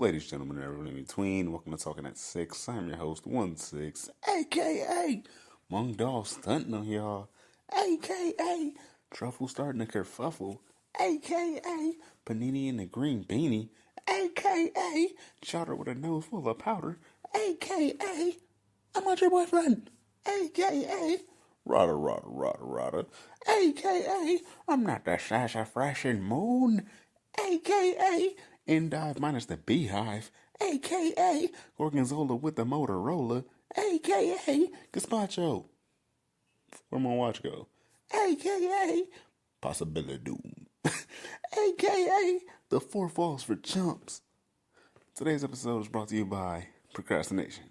Ladies, gentlemen, and everyone in between, welcome to Talking at 6. I'm your host, 1-6, aka Mung Doll stunting on y'all, aka Truffle starting to kerfuffle, aka Panini in the green beanie, aka Chowder with a nose full of powder, aka I'm not your boyfriend, aka Rada Rada Rada Rada, aka I'm not the sassafrashin moon, aka Endive minus the beehive, aka Gorgonzola with the Motorola, aka Gazpacho. Where my watch go? Aka Possibility Doom, aka The Four Falls for Chumps. Today's episode is brought to you by procrastination.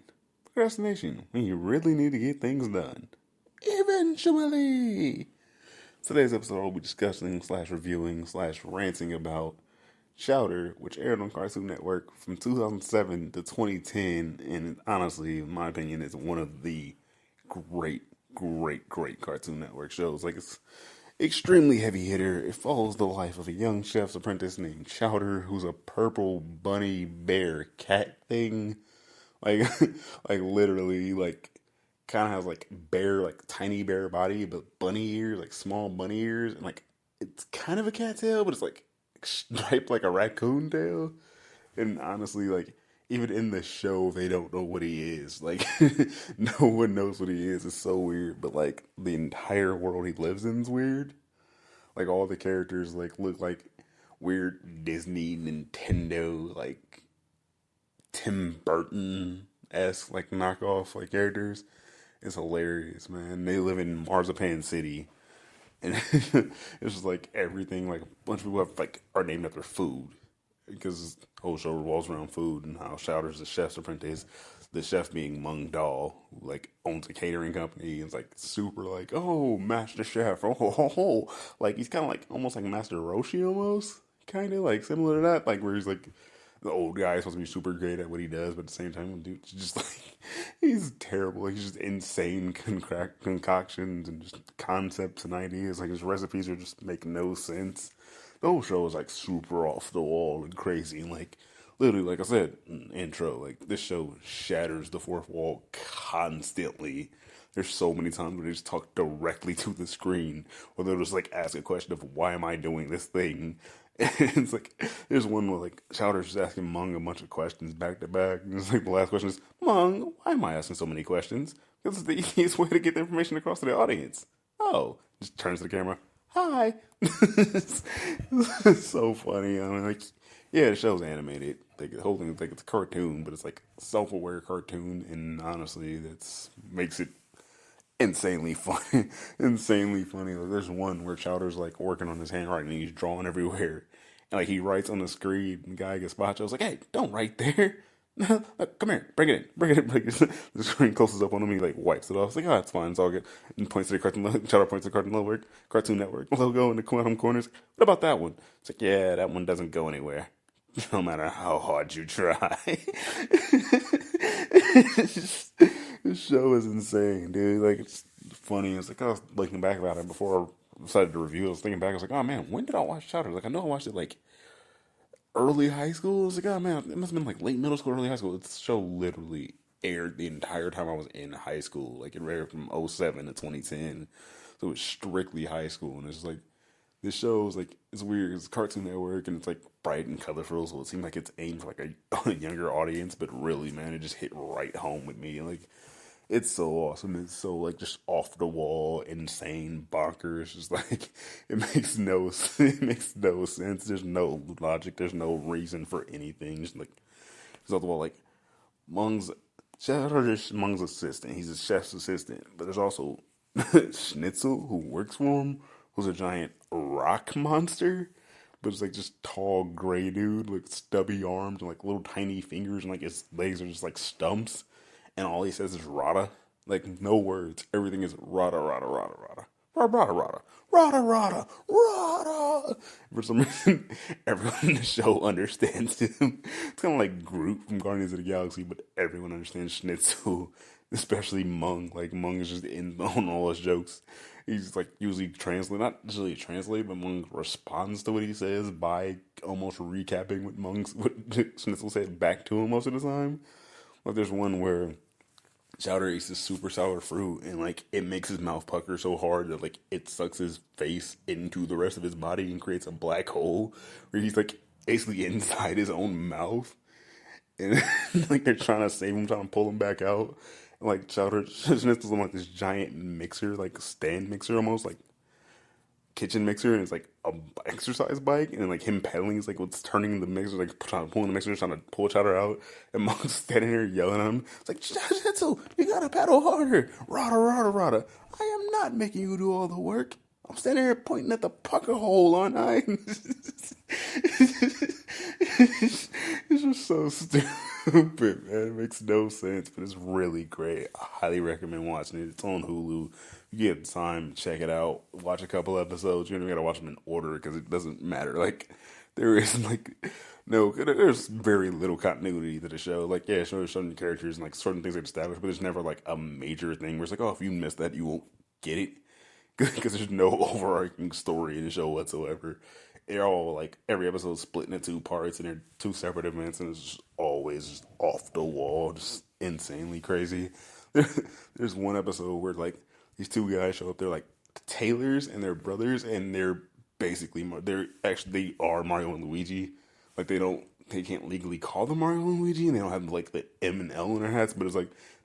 Procrastination, when you really need to get things done. Eventually. Today's episode will be discussing / reviewing / ranting about Chowder, which aired on Cartoon Network from 2007 to 2010, and honestly, in my opinion, is one of the great Cartoon Network shows. Like, it's extremely heavy hitter. It follows the life of a young chef's apprentice named Chowder, who's a purple bunny bear cat thing. Like, like literally, like kind of has like bear, like tiny bear body, but bunny ears, like small bunny ears, and like it's kind of a cat tail, but it's like striped like a raccoon tail. And honestly, like even in the show, they don't know what he is. Like no one knows what he is. It's so weird. But like the entire world he lives in is weird. Like all the characters like look like weird Disney, Nintendo, like Tim Burton esque like knockoff like characters. It's hilarious, man. They live in Marzipan City, and it's just like everything. Like a bunch of people have like are named after food because the whole show revolves around food and how Chowder's the chef's apprentice. The chef being Mung Dahl, who like owns a catering company, and is like super like, oh, master chef, oh. Like he's kind of like almost like Master Roshi almost, kind of like similar to that, like where he's like the old guy is supposed to be super great at what he does, but at the same time, dude's just like he's terrible. Like, he's just insane concoctions and just concepts and ideas. Like his recipes are just make no sense. The whole show is like super off the wall and crazy. And like literally, like I said in the intro, like this show shatters the fourth wall constantly. There's so many times where they just talk directly to the screen, or they'll just like ask a question of why am I doing this thing. And it's like there's one where like Chowder's just asking Mung a bunch of questions back to back, and it's like the last question is, Mung, why am I asking so many questions? Because it's the easiest way to get the information across to the audience. Oh, just turns to the camera. Hi. It's so funny. I mean, like, yeah, the show's animated. Like the whole thing is like it's a cartoon, but it's like self-aware cartoon, and honestly, that's makes it insanely funny. Insanely funny. Like, there's one where Chowder's like working on his handwriting and he's drawing everywhere. And like he writes on the screen, and the guy Gazpacho's like, hey, don't write there. Come here, bring it in, bring it in. The screen closes up on him. He like wipes it off. It's like, oh, it's fine, it's all good. And points to the Chowder points to the Cartoon Network logo in the corners. What about that one? It's like, yeah, that one doesn't go anywhere, no matter how hard you try. This show is insane, dude. Like, it's funny. It's like I was looking back about it before I decided to review it. I was thinking back. I was like, oh man, when did I watch Chowder? Like, I know I watched it like early high school. I was like, oh man, it must have been like late middle school, early high school. This show literally aired the entire time I was in high school. Like, it aired from '07 to 2010. So it was strictly high school. And it's like, this show is like, it's weird. It's Cartoon Network and it's like bright and colorful. So it seemed like it's aimed for like a younger audience. But really, man, it just hit right home with me. Like, it's so awesome. It's so like just off the wall, insane, bonkers. Just like it makes no it makes no sense. There's no logic. There's no reason for anything. Just like it's off the wall. Like Mung's Chowder is Mung's assistant. He's a chef's assistant. But there's also Schnitzel who works for him, who's a giant rock monster. But it's like just tall gray dude with stubby arms and like little tiny fingers, and like his legs are just like stumps, and all he says is "rada," like no words. Everything is "rada, rada, rada, rada, rada, rada, rada, rada, rada. For some reason, everyone in the show understands him. It's kind of like Groot from Guardians of the Galaxy, but everyone understands Schnitzel, especially Mung. Like, Mung is just in on all his jokes. He's like usually translate, not usually translate, but Mung responds to what he says by almost recapping what Schnitzel said back to him most of the time. Like, there's one where Chowder eats this super sour fruit, and like it makes his mouth pucker so hard that like it sucks his face into the rest of his body and creates a black hole where he's like basically inside his own mouth, and like they're trying to save him, trying to pull him back out. And, like Chowder Schnitzel's on like this giant mixer, like stand mixer almost, like kitchen mixer, and it's like a exercise bike, and then like him pedaling is like what's turning the mixer, like trying to pull the mixer, trying to pull Chowder out, and Mom's standing there yelling at him. It's like, Schnitzel, you gotta pedal harder, rada rada rada. I am not making you do all the work. I'm standing here pointing at the pucker hole, aren't I? It's just so stupid, man. It makes no sense, but it's really great. I highly recommend watching it. It's on Hulu. You get time, check it out. Watch a couple episodes. You don't gotta watch them in order because it doesn't matter. Like, there is like no, there's very little continuity to the show. Like, yeah, sure, there's certain characters and like certain things are established, but there's never like a major thing where it's like, oh, if you miss that, you won't get it because there's no overarching story in the show whatsoever. They're all like every episode split into two parts and they're two separate events, and it's just always just off the wall, just insanely crazy. There's one episode where like these two guys show up. They're like tailors and they're brothers, and they're actually they are Mario and Luigi. Like they can't legally call them Mario and Luigi, and they don't have like the M and L in their hats, but it's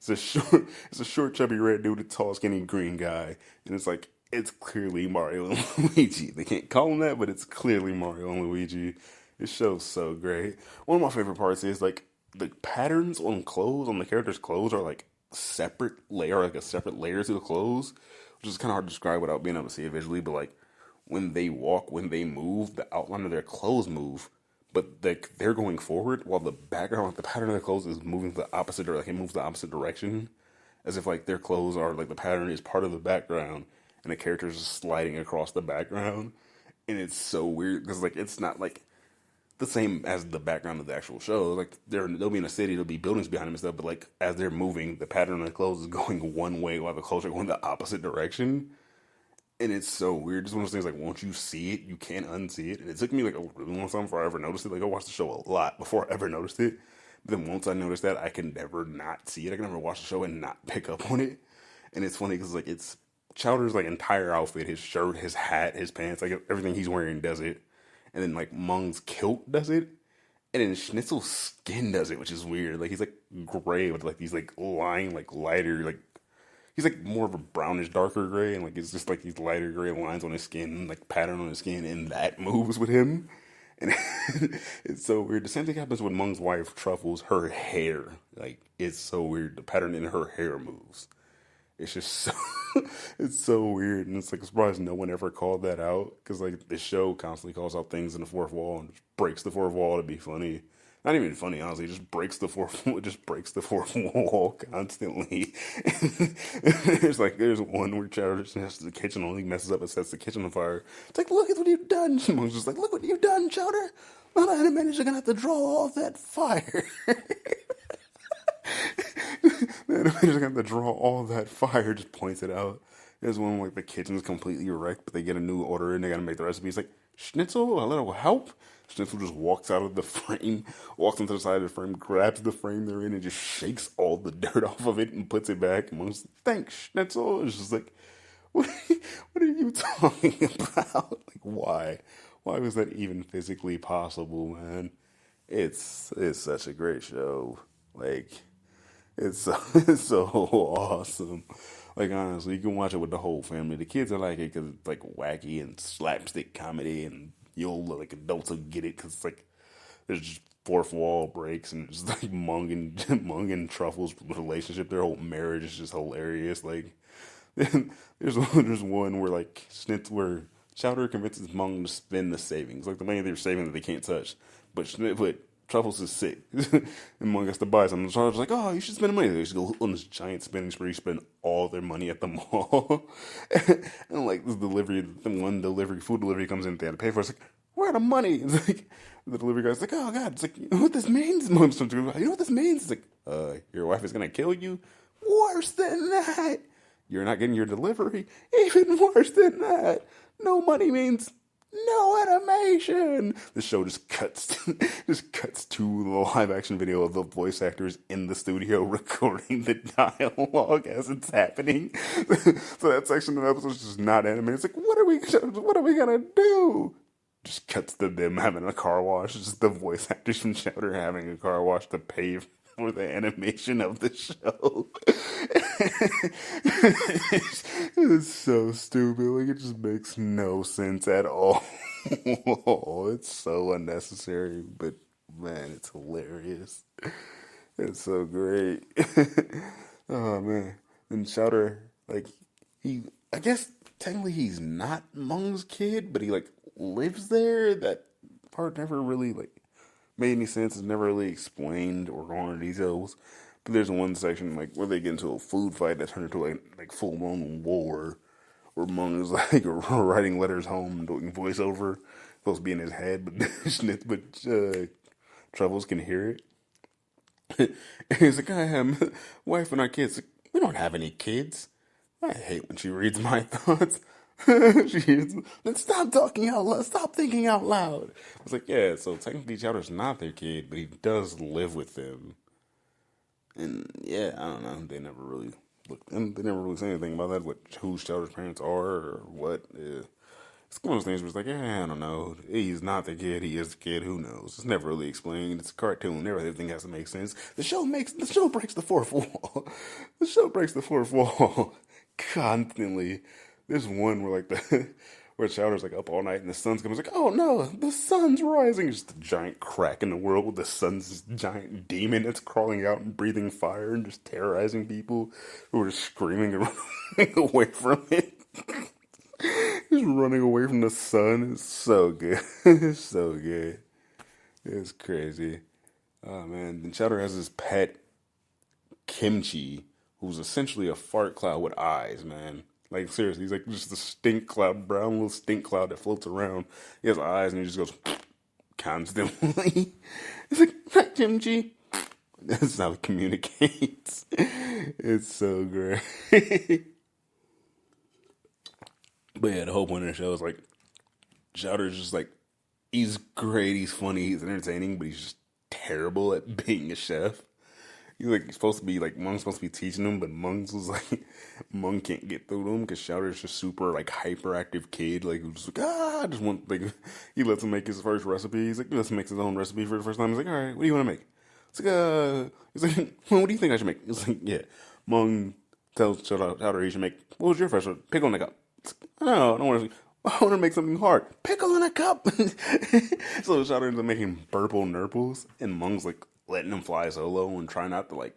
a short chubby red dude, a tall skinny green guy, and it's like it's clearly Mario and Luigi. They can't call them that, but it's clearly Mario and Luigi. This show's so great. One of my favorite parts is like the patterns on clothes, on the characters' clothes, are like like a separate layer to the clothes, which is kind of hard to describe without being able to see it visually. But like when they walk, when they move, the outline of their clothes move, but they're going forward while the background, like the pattern of their clothes, is moving the opposite direction. Like it moves the opposite direction, as if like their clothes are like the pattern is part of the background, and the characters are sliding across the background, and it's so weird because like it's not like the same as the background of the actual show. Like they'll be in a city, there'll be buildings behind them and stuff, but like as they're moving, the pattern of the clothes is going one way while the clothes are going the opposite direction. And it's so weird. It's one of those things like once you see it, you can't unsee it. And it took me like a really long time before I ever noticed it. Like I watched the show a lot before I ever noticed it. But then once I noticed that, I can never not see it. I can never watch the show and not pick up on it. And it's funny because like it's Chowder's like entire outfit, his shirt, his hat, his pants, like everything he's wearing does it. And then like Mung's kilt does it. And then Schnitzel's skin does it, which is weird. Like he's like gray with like these like like lighter, like he's like more of a brownish, darker gray, and like it's just like these lighter gray lines on his skin, like pattern on his skin, and that moves with him. And it's so weird. The same thing happens with Mung's wife, Truffles. Her hair, like it's so weird. The pattern in her hair moves. It's just so, it's so weird, and it's like I'm surprised no one ever called that out because like the show constantly calls out things in the fourth wall and just breaks the fourth wall to be funny. Not even funny, honestly. It just breaks the fourth. It just breaks the fourth wall constantly. There's one where Chowder has the kitchen only messes up and sets the kitchen on fire. It's like, look at what you've done. Someone's just like, look what you've done, Chowder. Not in a minute, you're gonna have to draw all that fire. Then they're gonna have to draw all that fire. Just points it out. There's one where like the kitchen's completely wrecked, but they get a new order and they gotta make the recipe. It's like, Schnitzel, a little help. Schnitzel just walks out of the frame, walks into the side of the frame, grabs the frame they're in, and just shakes all the dirt off of it and puts it back. And Mom's like, thanks, Schnitzel. It's just like, what are you talking about? Like, why? Why was that even physically possible, man? It's such a great show. Like, it's so awesome. Like honestly, you can watch it with the whole family. The kids are like it because it's like wacky and slapstick comedy, and you'll like adults will get it because it's like there's just fourth wall breaks and it's like Mung and Truffle's relationship, their whole marriage is just hilarious. Like there's one where like Chowder convinces Mung to spend the savings, like the money they're saving that they can't touch, but Truffles is sick. And Mung has to buy something. So I was like, oh, you should spend money. They just go on this giant spending spree, spend all their money at the mall. And like this delivery, the one delivery, food delivery comes in, they had to pay for it. It's like, where are the money? It's like, the delivery guy's like, oh God, it's like, you know what this means? Mom's you know what this means? It's like, your wife is going to kill you? Worse than that. You're not getting your delivery? Even worse than that. No money means no animation. The show just cuts just cuts to the live action video of the voice actors in the studio recording the dialogue as it's happening. So that section of the episode is just not animated. It's like, what are we gonna do? Just cuts to them having a car wash. It's just the voice actors from Chowder having a car wash to pay for the animation of the show. It's so stupid. Like, it just makes no sense at all. It's so unnecessary, but man, it's hilarious. It's so great. Oh man. And Chowder, like, I guess technically he's not Mung's kid, but he like lives there. That part never really like made any sense. It's never really explained or gone into details. But there's one section like where they get into a food fight that turned into like full blown war, where Mung is like writing letters home, doing voiceover, supposed to be in his head, but Troubles can hear it. And he's like, I have wife and our kids. Like, we don't have any kids. I hate when she reads my thoughts. Then stop talking out loud. Stop thinking out loud. I was like, yeah, so technically Chowder's not their kid, but he does live with them. And yeah, I don't know. They never really they never really say anything about that, who Chowder's parents are or what. It's one of those things where it's like, I don't know. He's not the kid. He is the kid. Who knows? It's never really explained. It's a cartoon. Everything has to make sense. The show breaks the fourth wall. The show breaks the fourth wall constantly. There's one where where Chowder's like up all night and the sun's coming. It's like, oh no, the sun's rising. It's just a giant crack in the world with the sun's this giant demon that's crawling out and breathing fire and just terrorizing people who are just screaming and running away from it. Just running away from the sun. It's so good. It's so good. It's crazy. Oh man. Then Chowder has this pet Kimchi, who's essentially a fart cloud with eyes, man. Like, seriously, he's like just a stink cloud, brown little stink cloud that floats around. He has eyes and he just goes constantly. It's like, hi, Kimchi. That's how he communicates. It's so great. But yeah, the whole point of the show is like, Chowder's just like, he's great, he's funny, he's entertaining, but he's just terrible at being a chef. He's supposed to be like Mung's supposed to be teaching him, but Mung can't get through to him because Chowder's just super like hyperactive kid, like who's just like I just want like he lets him make his first recipe. He lets him make his own recipe for the first time. He's like, all right, what do you want to make? He's like, well, what do you think I should make? He's like, yeah. Mung tells Chowder he should make. What was your first one? Pickle in a cup. No, I don't want to. I want to make something hard. Pickle in a cup. So Chowder ends up making purple nurples, and Mung's like letting him fly solo and try not to like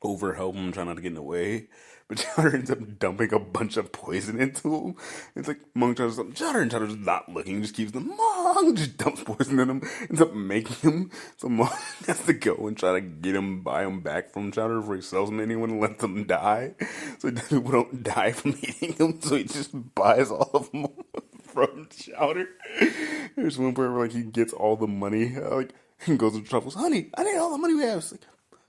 overhelp him, try not to get in the way. But Chowder ends up dumping a bunch of poison into him. It's like Mung tries something. Chowder's not looking, just keeps Mung just dumps poison in him, ends up making him. So Mung has to go and try to buy him back from Chowder before he sells him to anyone and lets them die. So people don't die from eating him, so he just buys all of them from Chowder. There's one part where like he gets all the money, and goes to Truffles. Honey, I need all the money we have. It's like,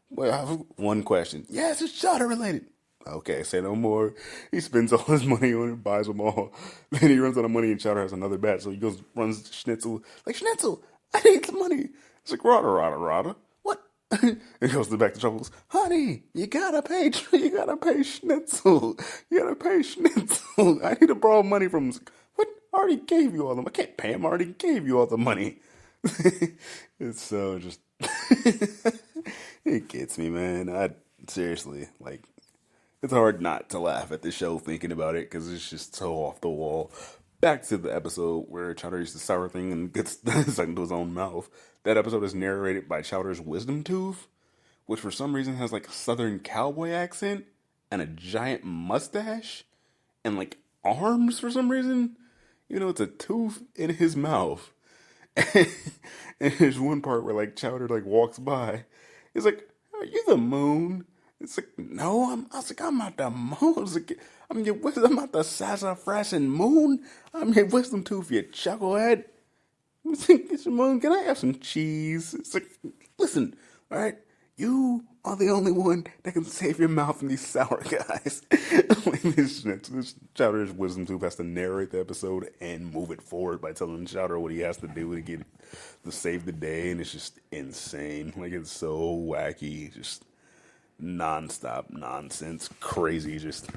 well, I have one question. Yes, it's Chowder related. Okay, say no more. He spends all his money on it, buys them all. Then he runs out of money and Chowder has another batch. So he runs to Schnitzel. Like, Schnitzel, I need some money. It's like, rada. What? And he goes back to Truffles. Honey, you gotta pay Schnitzel. You gotta pay Schnitzel. I need to borrow money from him. Like, what? I already gave you all the money. I can't pay him. I already gave you all the money. It's so just it gets me, man. Seriously, like, it's hard not to laugh at the show thinking about it because it's just so off the wall. Back to the episode where Chowder eats the sour thing and gets sucked into his own mouth. That episode is narrated by Chowder's wisdom tooth, which for some reason has like a southern cowboy accent and a giant mustache and like arms for some reason. You know, it's a tooth in his mouth. And there's one part where like Chowder like walks by. He's like, "Are you the moon?" It's like, "No, I was like, "I'm not the moon." I was like, I'm not the sassafras moon. I'm your wisdom tooth, you chucklehead." It's Moon, can I have some cheese? It's like, listen, all right, you are the only one that can save your mouth from these sour guys. Like this Chowder's wisdom tooth has to narrate the episode and move it forward by telling Chowder what he has to do to save the day, and it's just insane. Like it's so wacky, just nonstop nonsense, crazy. Just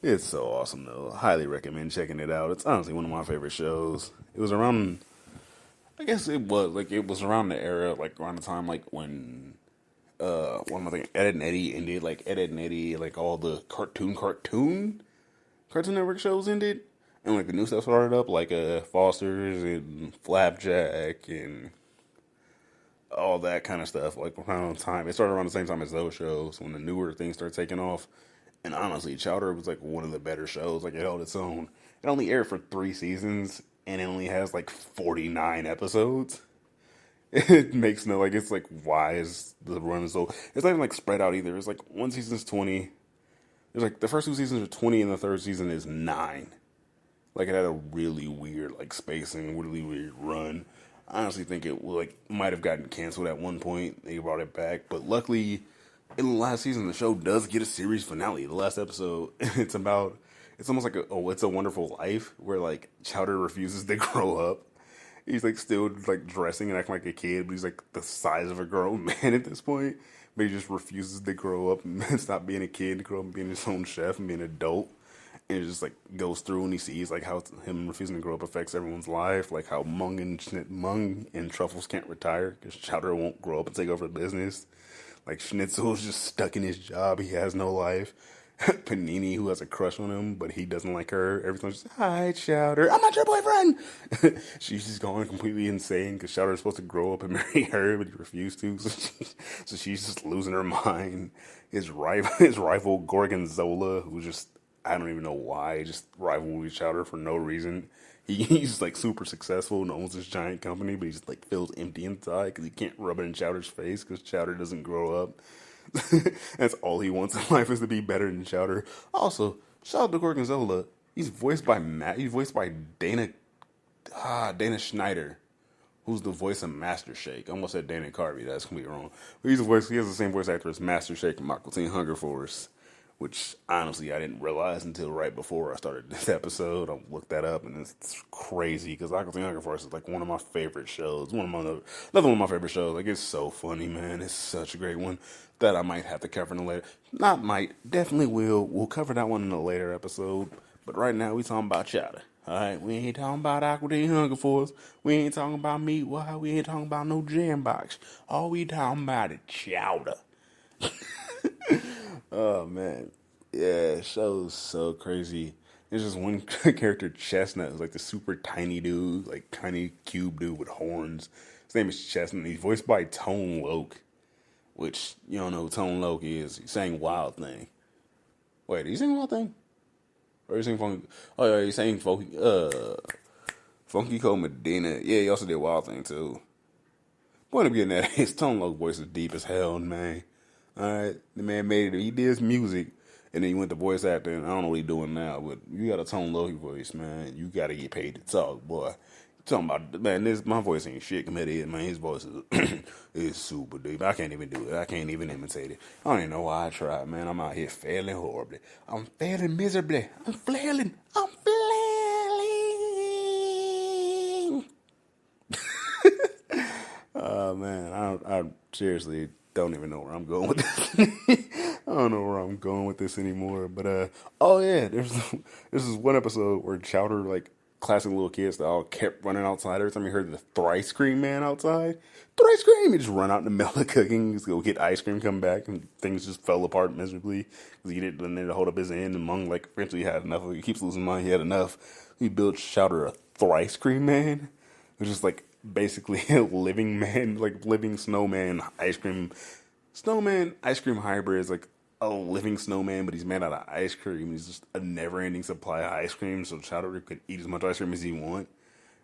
it's so awesome though. Highly recommend checking it out. It's honestly one of my favorite shows. It was around I guess it was around the era, like around the time like when one of my things, Ed and Eddie ended, like Ed and Eddie, like all the Cartoon Network shows ended, and like the new stuff started up, like Foster's and Flapjack and all that kind of stuff. Like around the time it started around the same time as those shows when the newer things started taking off. And honestly, Chowder was like one of the better shows. Like it held its own. It only aired for 3 seasons, and it only has like 49 episodes. It makes no like it's like why is the run so? It's not even like spread out either. It's like one season's 20. There's like the first 2 seasons are 20, and the third season is 9. Like it had a really weird like spacing, really weird run. I honestly think it like might have gotten canceled at one point. They brought it back, but luckily, in the last season, the show does get a series finale. The last episode, it's almost like It's a Wonderful Life, where like Chowder refuses to grow up. He's like still like dressing and acting like a kid, but he's like the size of a grown man at this point. But he just refuses to grow up and stop being a kid, grow up and being his own chef and being an adult. And it just like goes through and he sees like how him refusing to grow up affects everyone's life, like how Mung and Truffles can't retire because Chowder won't grow up and take over the business. Like Schnitzel's just stuck in his job; he has no life. Panini, who has a crush on him, but he doesn't like her. Every time she's like, "Hi, Chowder, I'm not your boyfriend." She's just going completely insane because Chowder is supposed to grow up and marry her, but he refused to. So she's just losing her mind. His rival Gorgonzola, who just I don't even know why, just rival with Chowder for no reason. He's like super successful and owns this giant company, but he just like feels empty inside because he can't rub it in Chowder's face because Chowder doesn't grow up. That's all he wants in life is to be better than Chowder. Also, shout out to Gorgonzola. He's voiced by Dana Schneider, who's the voice of Master Shake. I almost said Dana Carvey. That's completely wrong. But he has the same voice actor as Master Shake and Michael Teen Hunger Force, which honestly I didn't realize until right before I started this episode. I looked that up, and it's crazy because Michael Teen Hunger Force is like one of my favorite shows. Another one of my favorite shows. Like it's so funny, man. It's such a great one that I might have to cover in a later. Not might, definitely will. We'll cover that one in a later episode. But right now we talking about Chowder. Alright, we ain't talking about Aqua Teen Hunger Force. We ain't talking about Meat Why. We ain't talking about no Jam Box. All we talking about is Chowder. Oh man, yeah, show's so crazy. There's just one character, Chestnut, who's like the super tiny dude, like tiny cube dude with horns. His name is Chestnut. He's voiced by Tone Loc, which you don't know who Tone Loc is. He sang Wild Thing. Wait, did he sing Wild Thing? Or he sang Funky? Oh yeah, he sang Funky Cold Medina. Yeah, he also did Wild Thing too. Point of getting at his Tone Loc voice is deep as hell, man. Alright, the man made it. He did his music, and then he went to voice acting. I don't know what he's doing now, but you got a Tone Loc voice, man. You got to get paid to talk, boy. Talking about, man, my voice ain't shit compared to his, man. His voice is super deep. I can't even do it. I can't even imitate it. I don't even know why I tried, man. I'm out here failing horribly. I'm failing miserably. I'm flailing. Oh, man. I seriously don't even know where I'm going with this. I don't know where I'm going with this anymore. But oh yeah, this is one episode where Chowder, like classic little kids, that all kept running outside every time he heard the Thrice Cream Man outside. Thrice Cream! He just run out in the middle of cooking, just go get ice cream, come back, and things just fell apart miserably because he didn't know to hold up his end. And Mung like eventually had enough. He keeps losing money. He had enough. He built Chowder a Thrice Cream Man, which is like basically a living man, like living snowman ice cream. Snowman ice cream hybrid is like a living snowman, but he's made out of ice cream. He's just a never-ending supply of ice cream, so Chowder could eat as much ice cream as he want.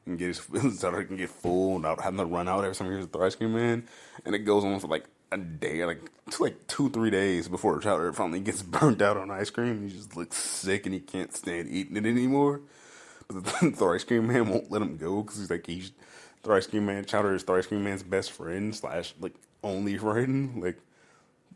and get his so he can get full without having to run out every time he hears the ice cream man. And it goes on for like a day, like 2-3 days before Chowder finally gets burnt out on ice cream. He just looks sick and he can't stand eating it anymore. But the ice cream man won't let him go because the ice cream man. Chowder is the ice cream man's best friend slash like only friend. Like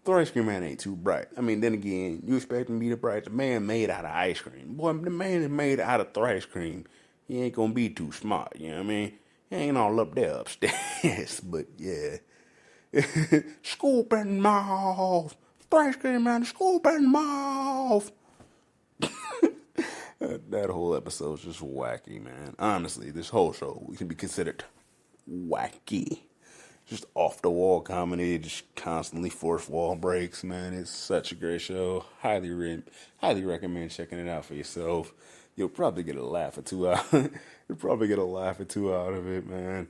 the ice cream man ain't too bright. I mean, then again, you expect him to be the bright. The man made out of ice cream. Boy, the man is made out of ice cream. He ain't gonna be too smart, you know what I mean? He ain't all up there upstairs, but yeah. Scoop and mouth. Ice cream man, scoop and mouth. That whole episode's just wacky, man. Honestly, this whole show can be considered wacky. Just off the wall comedy, just constantly fourth wall breaks, man. It's such a great show. Highly recommend checking it out for yourself. You'll probably get a laugh or two out. You'll probably get a laugh or two out of it, man.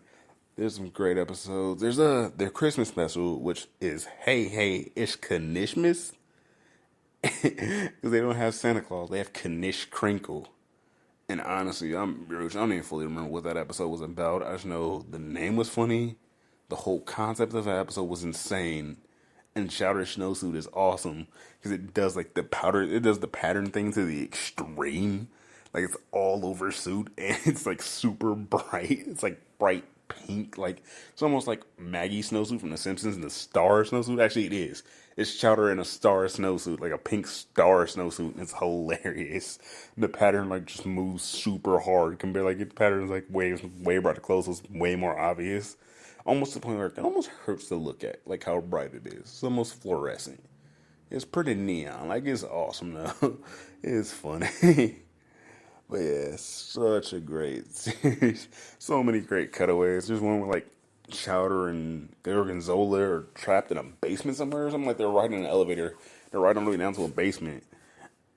There's some great episodes. There's their Christmas special, which is Hey, it's Knishmas. Because they don't have Santa Claus, they have Knish Crinkle. And honestly, I don't even fully remember what that episode was about. I just know the name was funny. The whole concept of that episode was insane. And Chowder's snowsuit is awesome. Because it does the pattern thing to the extreme. Like it's all over suit and it's like super bright. It's like bright pink. Like it's almost like Maggie's snowsuit from The Simpsons and the star snowsuit. Actually, it is. It's Chowder in a star snowsuit, like a pink star snowsuit. And it's hilarious. The pattern like just moves super hard compared like the pattern is like way brighter clothes. So it's way more obvious. Almost to the point where it almost hurts to look at, like how bright it is. It's almost fluorescent. It's pretty neon. Like it's awesome though. It's funny. But yeah, such a great series. So many great cutaways. There's one where like Chowder and Gorgonzola are trapped in a basement somewhere or something. Like they're riding in an elevator. They're riding all the way down to a basement.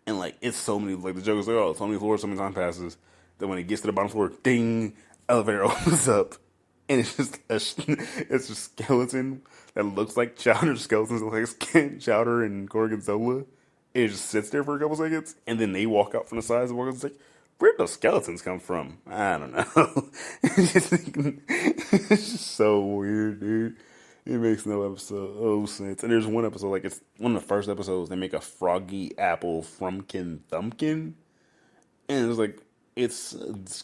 And like it's so many, like the joke is like, oh, so many floors, so many time passes. Then when it gets to the bottom floor, ding, elevator opens up. And it's just it's a skeleton that looks like Chowder's skeletons, like Chowder and Gorgonzola. It just sits there for a couple seconds, and then they walk out from the sides and walk out. It's like, where'd those skeletons come from? I don't know. It's just so weird, dude. It makes no sense. And there's one episode, like it's one of the first episodes, they make a froggy apple frumpkin thumpkin. And it's like, it's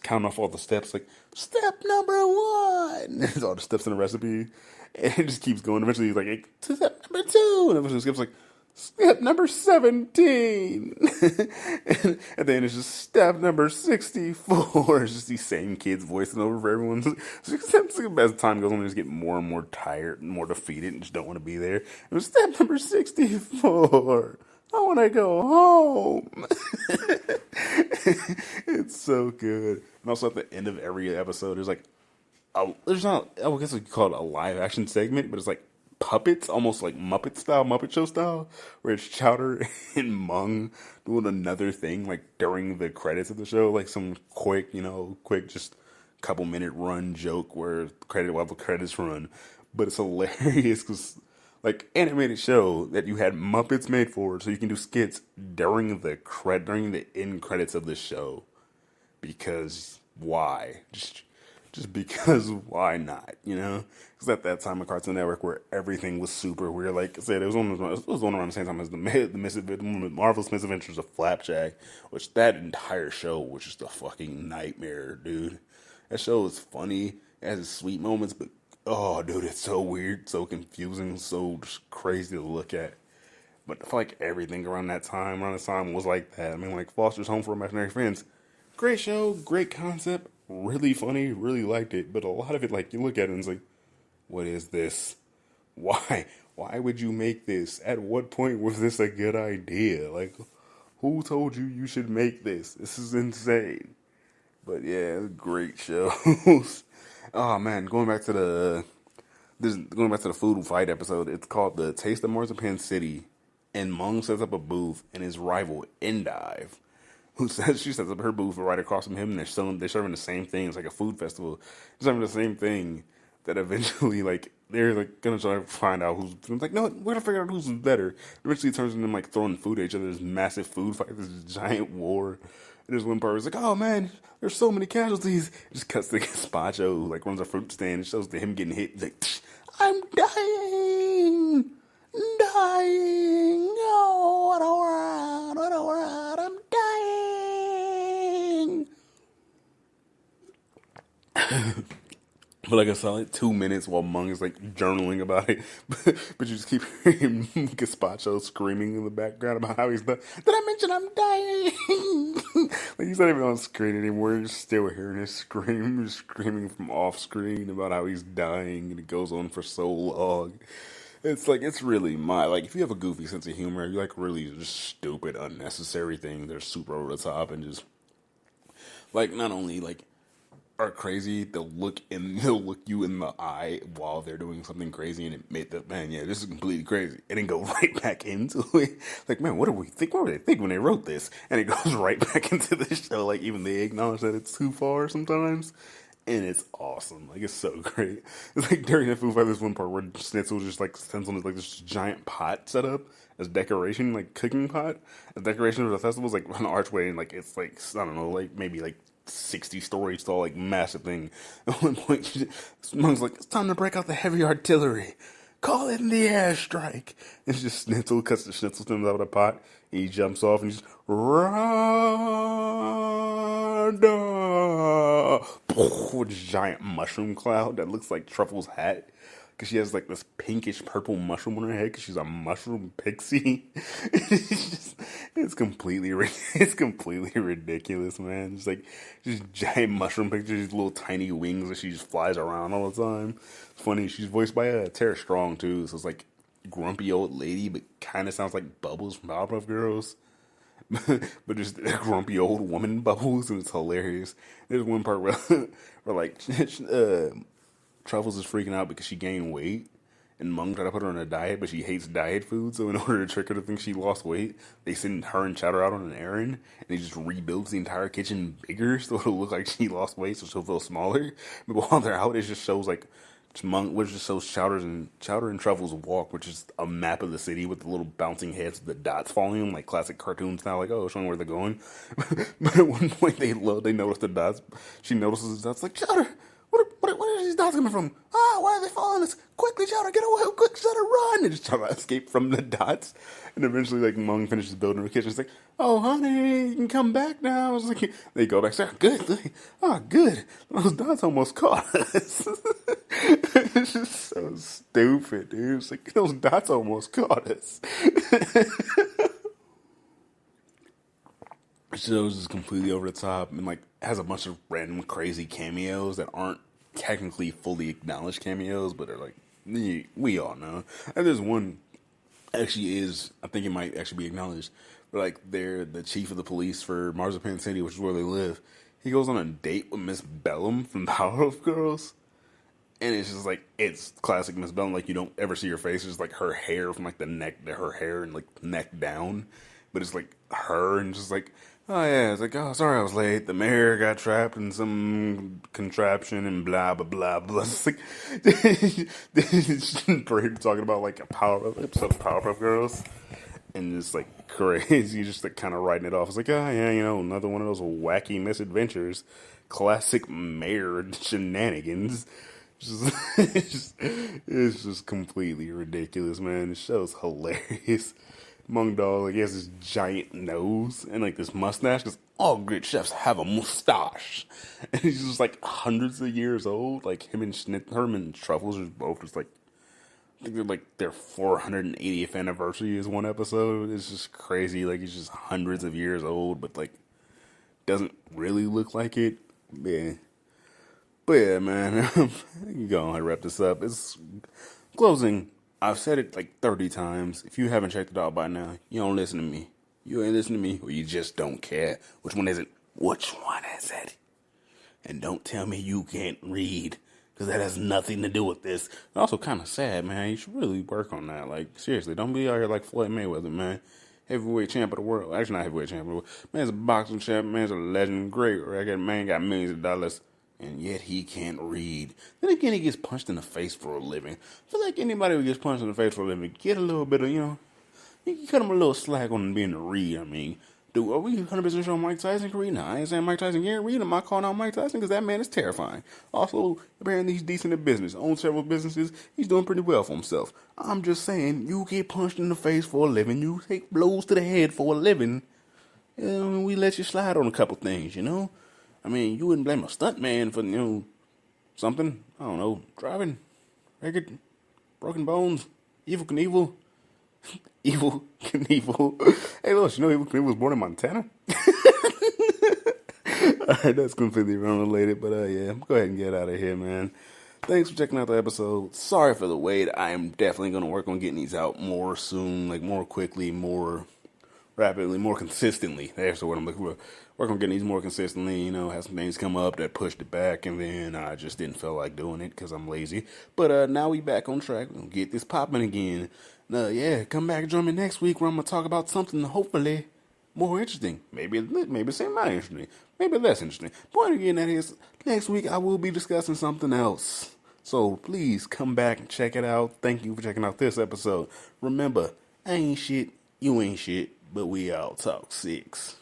counting off all the steps, like, step number 1. There's all the steps in the recipe. And it just keeps going. Eventually, he's like, step number 2. And eventually, skips like, step number 17. And at the end, it's just step number 64. It's just these same kids voicing over for everyone. As time goes on, they just get more and more tired and more defeated and just don't want to be there. And step number 64. I want to go home. It's so good. And also at the end of every episode, there's like, there's not, I guess we could call it a live action segment, but it's like puppets, almost like Muppet Show style, where it's Chowder and Mung doing another thing, like during the credits of the show, like some quick just couple minute run joke where while the credits run. But it's hilarious because like animated show that you had Muppets made for, so you can do skits during the end credits of the show. Because why? Just because why not? You know? Because at that time of Cartoon Network, where everything was super weird, like I said, it was on around the same time as the Marvelous Misadventures of Flapjack, which that entire show was just a fucking nightmare, dude. That show is funny, it has its sweet moments, but oh, dude, it's so weird, so confusing, so just crazy to look at. But I feel like everything around this time was like that. I mean, like Foster's Home for Imaginary Friends, great show, great concept, really funny, really liked it. But a lot of it, like you look at it and it's like, what is this? Why? Why would you make this? At what point was this a good idea? Like, who told you should make this? This is insane. But yeah, great shows. Oh man, going back to the food fight episode, it's called the Taste of Marzipan City, and Mung sets up a booth, and his rival Endive, she sets up her booth right across from him, and they're serving the same thing. It's like a food festival. They're serving the same thing that eventually, like, they're like gonna try to find out who's like, no, we're gonna figure out who's better. Eventually, it turns into them like throwing food at each other. This massive food fight, this giant war. And there's one part where it's like, oh man, there's so many casualties. It just cuts to Gazpacho, who like runs a fruit stand and shows to him getting hit. He's like, I'm dying, dying. Oh, what a world, I'm dying. For like a solid 2 minutes while Mung is like journaling about it, but you just keep hearing Gazpacho screaming in the background about how he's done. Did I mention I'm dying? Like he's not even on screen anymore. You're just still hearing his scream, just screaming from off screen about how he's dying, and it goes on for so long. It's like it's really like if you have a goofy sense of humor, you like really just stupid, unnecessary things that are super over the top and just like not only like are crazy, they'll look you in the eye while they're doing something crazy, and it made the man, yeah, this is completely crazy, and then go right back into it. Like, man, what do we think? What were they think when they wrote this? And it goes right back into the show. Like, even they acknowledge that it's too far sometimes, and it's awesome. Like, it's so great. It's like during the Foo Fighters one part where Schnitzel just like sends on like this giant pot set up as decoration, like cooking pot, as decoration for the festival. It's like an archway, and like it's like I don't know, like maybe like 60 stories tall, like massive thing. At one point, Monk's like, it's time to break out the heavy artillery. Call in the airstrike. And it's just Schnitzel cuts the Schnitzel stems out of the pot. And he jumps off and just Rada! With this giant mushroom cloud that looks like Truffle's hat. Because she has like this pinkish purple mushroom on her head because she's a mushroom pixie. It's completely ridiculous, man. It's like just giant mushroom pictures, these little tiny wings that she just flies around all the time. It's funny. She's voiced by Tara Strong too, so it's like grumpy old lady, but kind of sounds like Bubbles from Powerpuff Girls. But just a grumpy old woman Bubbles, and it's hilarious. There's one part where like Truffles is freaking out because she gained weight, and Mung tried to put her on a diet, but she hates diet food. So in order to trick her to think she lost weight, they send her and Chowder out on an errand, and he just rebuilds the entire kitchen bigger so it'll look like she lost weight, so she'll feel smaller. But while they're out, it just shows like Mung, which just shows Chowder and Truffles walk, which is a map of the city with the little bouncing heads with the dots following them, like classic cartoon style, like showing where they're going. But at one point they notice the dots. She notices the dots, like Chowder. What are these dots coming from? Why are they following us? Quickly, Chowder, get away! Quick, Chowder, run! And just try to escape from the dots. And eventually, like, Mung finishes building her kitchen. It's like, oh, honey, you can come back now. It's like, they go back, say, good. Oh, good. Those dots almost caught us. It's just so stupid, dude. It's like, those dots almost caught us. The show is just completely over the top and like has a bunch of random crazy cameos that aren't technically fully acknowledged cameos, but are like we all know. And there's one actually is I think it might actually be acknowledged, but like they're the chief of the police for Marzipan City, which is where they live. He goes on a date with Miss Bellum from Powerpuff Girls. And it's just like, it's classic Miss Bellum. Like, you don't ever see her face. It's just like her hair from like the neck, her hair and like neck down. But it's like her and just like, oh yeah, it's like, oh, sorry I was late. The mayor got trapped in some contraption and blah, blah, blah, blah. It's like, Brady talking about like a episode of Powerpuff Girls. And it's like crazy, just like kind of writing it off. It's like, oh yeah, another one of those wacky misadventures. Classic mayor shenanigans. It's just completely ridiculous, man. The show's hilarious. Mung Dog, like, he has this giant nose and like this mustache because all great chefs have a mustache. And he's just like hundreds of years old. Like him and Truffles are both just like, I think they're like their 480th anniversary is one episode. It's just crazy. Like he's just hundreds of years old, but like doesn't really look like it. Yeah. But yeah, man, you go ahead and wrap this up. It's closing. I've said it like 30 times. If you haven't checked it out by now, you don't listen to me. You ain't listening to me, or you just don't care. Which one is it? Which one is it? And don't tell me you can't read, because that has nothing to do with this. It's also kind of sad, man. You should really work on that. Like, seriously, don't be out here like Floyd Mayweather, man. Heavyweight champ of the world. Actually, not heavyweight champ of the world. Man's a boxing champ. Man's a legend. Great record. Man got millions of dollars. And yet he can't read. Then again, he gets punched in the face for a living. I feel like anybody who gets punched in the face for a living, get a little bit of, you can cut him a little slack on being to read. I mean, Are we 100% sure Mike Tyson can read? No, I ain't saying Mike Tyson can't read. I'm not calling out Mike Tyson because that man is terrifying. Also, apparently he's decent at business. Owns several businesses. He's doing pretty well for himself. I'm just saying, you get punched in the face for a living. You take blows to the head for a living. We let you slide on a couple things, you know? I mean, you wouldn't blame a stuntman for, something. I don't know, driving, record, broken bones, Evil Knievel. Evil Knievel. Hey, look, Evil Knievel was born in Montana? Alright, that's completely unrelated, but yeah, go ahead and get out of here, man. Thanks for checking out the episode. Sorry for the wait. I am definitely going to work on getting these out more soon, like more quickly, more rapidly, more consistently. That's the word I'm looking for. Work on getting these more consistently, have some things come up that pushed it back, and then I just didn't feel like doing it because I'm lazy. But now we back on track. We're going to get this popping again. Come back and join me next week where I'm going to talk about something hopefully more interesting. Maybe same amount interesting. Maybe less interesting. Point again, that is, next week I will be discussing something else. So please come back and check it out. Thank you for checking out this episode. Remember, I ain't shit, you ain't shit, but we all talk 6.